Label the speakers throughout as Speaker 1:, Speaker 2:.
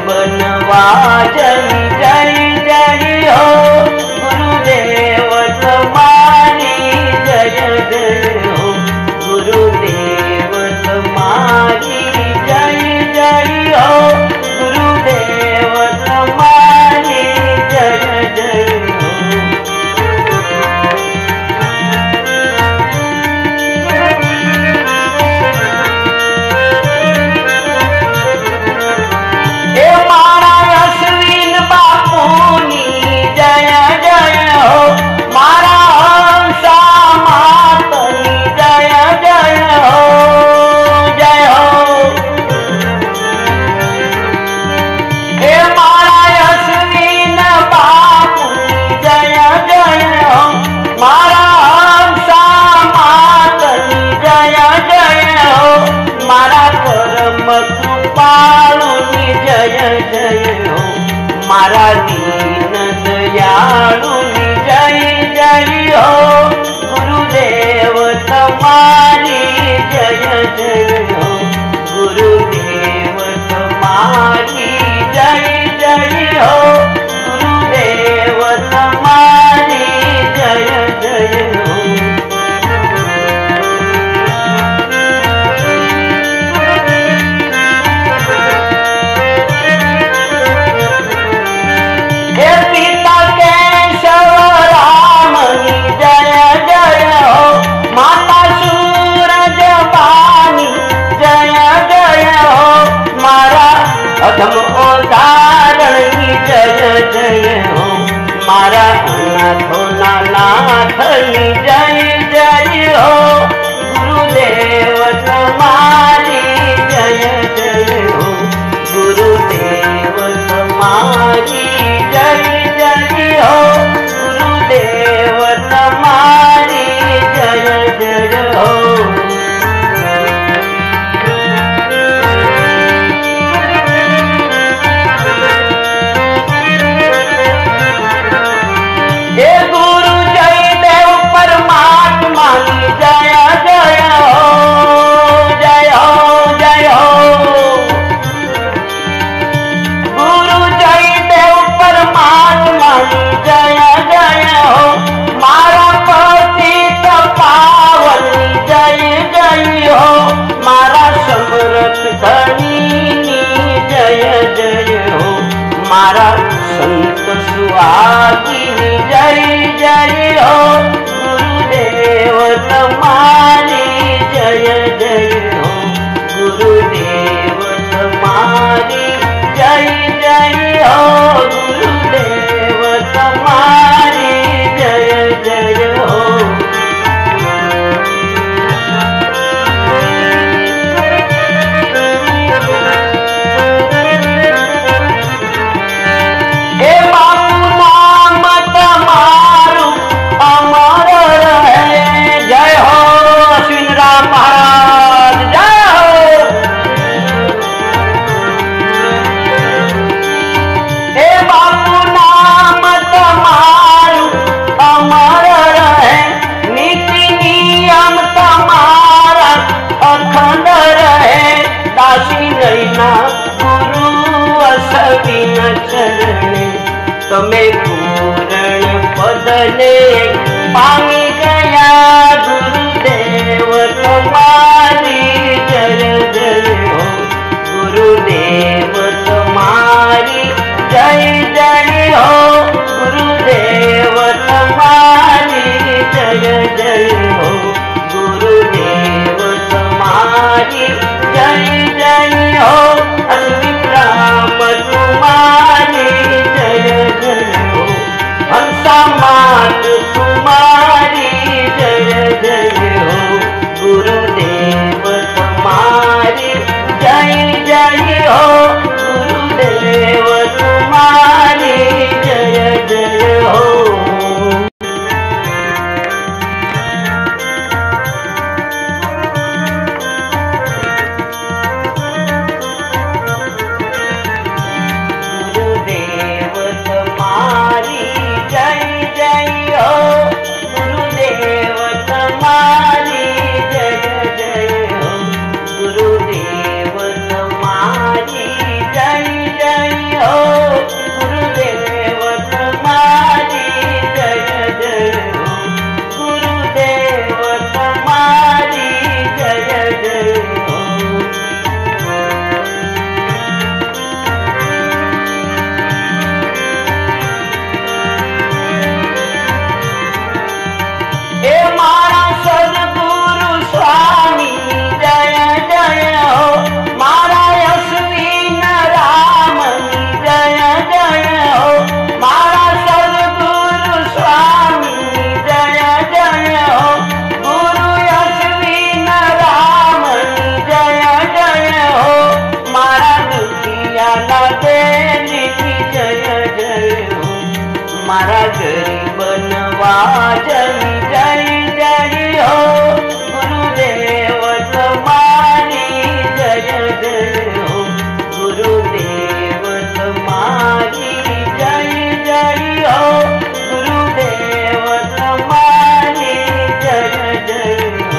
Speaker 1: बनवा जय जय जय हो गुरुदेव तुम्हारी जय जय हो गुरुदेव तुम्हारी जय जय हो गुरुदेव तुम्हारी जय जय हो। हे मारा अश्विन बापूनी जय जय हो मारा हंसा मातनी जय जय हो जय हो। हे मारा अश्विन बापूनी जय जय हो मारा हंसा मातनी जय जय हो मारा परम कृपाळुनी जय जय हो मारा दीन दयाळुनी जय जय हो गुरुदेव तुम्हारी जय जय हो गुरुदेव तुम्हारी जय जय हो गुरुदेव तुम्हारी जय जय हो। हे पिता केशव रामनी जय जय हो माता सूरज पानी जय जय हो मारा अधम उदाहरणी जय जय हो मारा अनाथोना नाथनी जय जय हो गुरुदेव तुम्हारी जय जय हो गुरुदेव तुम्हारी जय जय हो गुरुदेव तुम्हारी जय जय हो। हे गुरु जय देव परमात्मा की जय जय हो जय हो जय हो। गुरु जय देव परमात्मा की जय जय हो मारा पतित पावनी जय जय हो मारा समरथ धनी जय जय हो मारा संत सुहागिनी जय जय हो गुरुदेव तुम्हारी जय जय हो गुरुदेव तुम्हारी जय जय हो गुरुदेव तुम्हारी जय जय हो। हे बापू नाम तुम्हारू अमर रहे जय हो अश्विन राम महाराज जय हो। हे बापू नाम तुम्हारू अमर रहे नीति नियम तुम्हारा अखंड रहे दासी नैना गुरु अश्विन चरणे તમે પૂરણ પદને પામી ગયા ગુરુદેવ તમારી જય જય હો ગુરુદેવ તમારી જય જય હો ગુરુદેવ તમારી જય જય હો ગુરુદેવ તમારી જય જય હો અશ્વિન રામ तुम्हारी जय जय हो हंसा मात तुम्हारी जय जय हो गुरुदेव तुम्हारी जय जय हो गुरुदेव तुम्हारी जय जय हो। मारा गरीब नवाजन जय जय हो गुरुदेव तुम्हारी जय जय हो गुरुदेव तुम्हारी जय जय हो गुरुदेव तुम्हारी जय जय हो।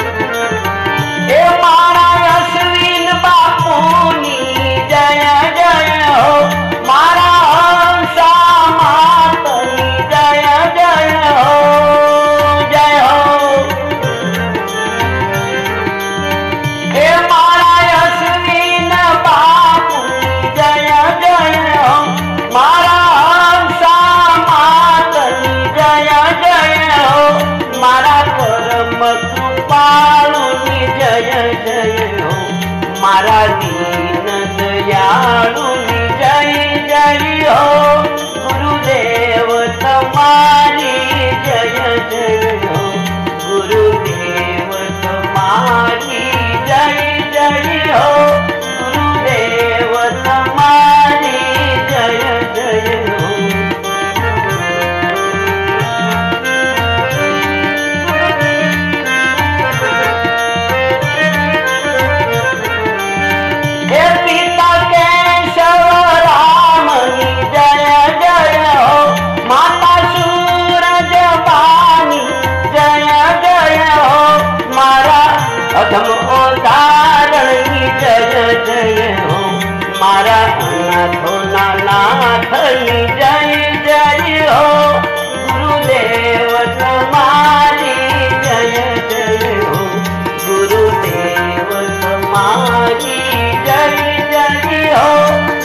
Speaker 1: हे मारा अश्विन बापूनी जय जय हो मारा हंसा मातनी जय जय हो जय हो। हे मारा अश्विन बापूनी जय जय हो मारा हंसा मातनी जय जय हो मारा कर्म कृपाळुनी जय जय हो मारा दीन दयाळुनी जय जय हो गुरुदेव तुम्हारी जय जय हो गुरुदेव तुम्हारी जय जय हो गुरुदेव तुम्हारी जय जय हो। हे पिता केशव रामनी जय जय हो माता सूरज पानी जय जय हो मारा अधम उदाहरणी जय जय हो मारा अनाथो नाथनी जय जय हो गुरुदेव तुम्हारी जय जय हो गुरुदेव तुम्हारी जय जय हो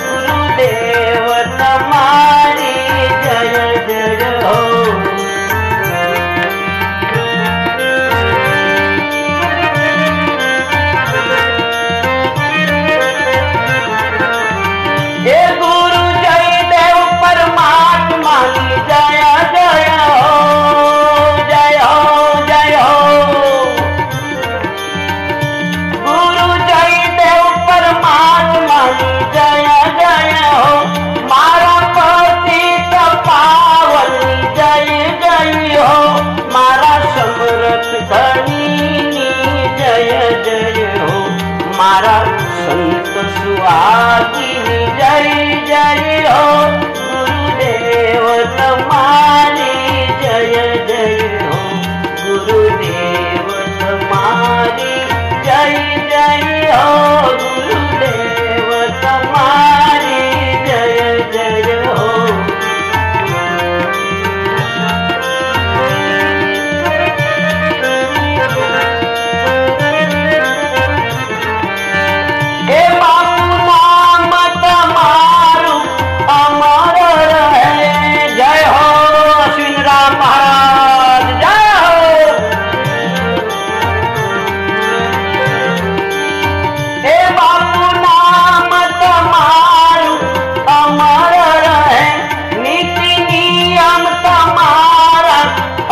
Speaker 1: गुरुदेव तुम्हारी जय जय हो। हे गुरु जय देव परमात्मा जय जय हो जय हो जय हो गुरु जय देव परमात्मा जय जय हो मारा पतित पावन जय जय हो मारा समरथ धनी जय जय हो मारा संत सुहागिनी जय जय हो गुरुदेव तुम्हारी जय जय हो गुरुदेव तुम्हारी जय जय हो गुरुदेव तुम्हारी जय जय हो। हे बापू नाम तुम्हारू अमर रहे जय हो अश्विन राम महाराज जय हो। हे बापू नाम तुम्हारू अमर रहे नीति नियम तुम्हारा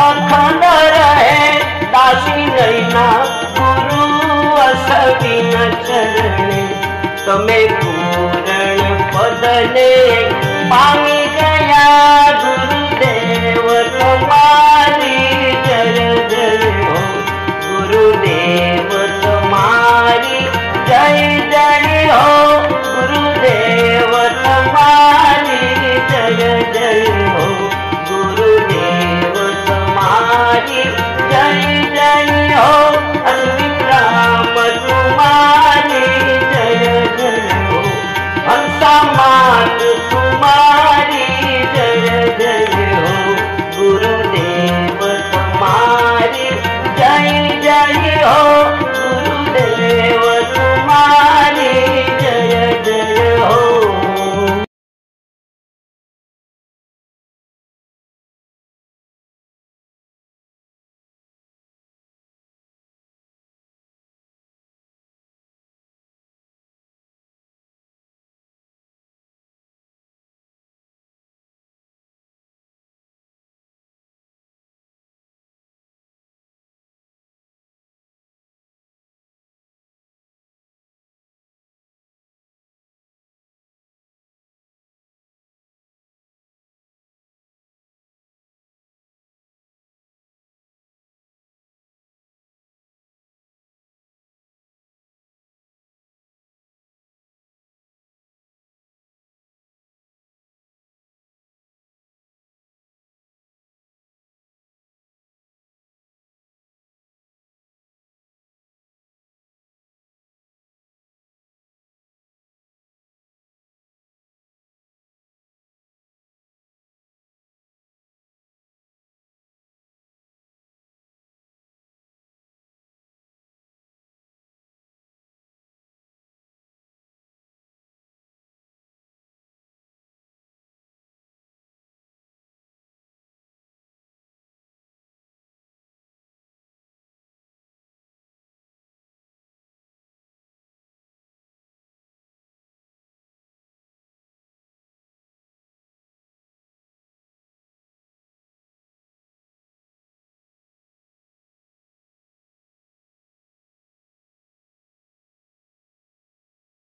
Speaker 1: अखंड रहे दासी नैना गुरु अश्विन चरणे तुम्हें पूर्ण पदने पामी गया गुरुदेव तुम्हारी जय जय हो गुरुदेव तुम्हारी जय जय हो गुरुदेव तुम्हारी जय जय हो गुरुदेव तुम्हारी जय जय हो अश्विन राम तुम्हारी जय जय हो हंसा मात तुम्हारी जय जय